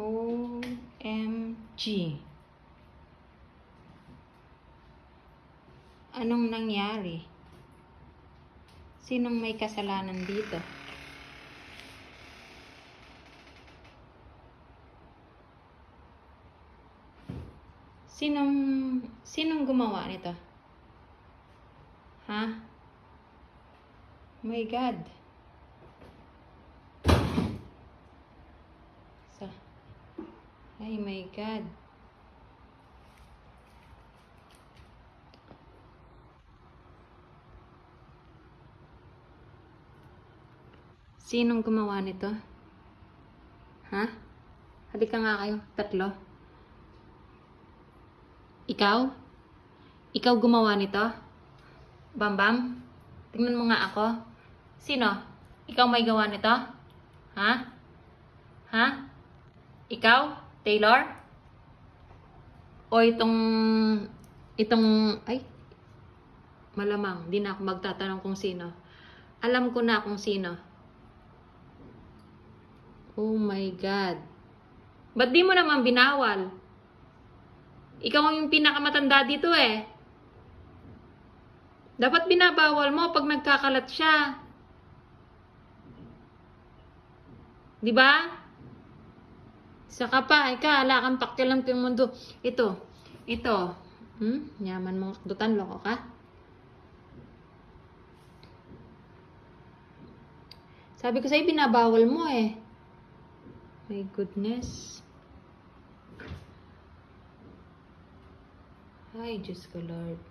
OMG. Anong nangyari? Sinong may kasalanan dito? Sinong gumawa nito? Ha? My God. Ay, my God. Sinong gumawa nito? Ha? Halika nga kayo, tatlo. Ikaw? Ikaw gumawa nito? Bambam? Tingnan mo nga ako. Sino? Ikaw may gawa nito? Ha? Ha? Ikaw? Taylor? O itong, ay, malamang, di na ako magtatanong kung sino. Alam ko na kung sino. Oh my God. Ba't di mo naman binawal? Ikaw ang yung pinakamatanda dito eh. Dapat binabawal mo pag nagkakalat siya. Di ba? Saka pa, wala kang pakialam kang mundo. Ito. Yaman mong akdutan, loko ka. Sabi ko sa'yo, binabawal mo eh. My goodness. Ay, Diyos ko Lord.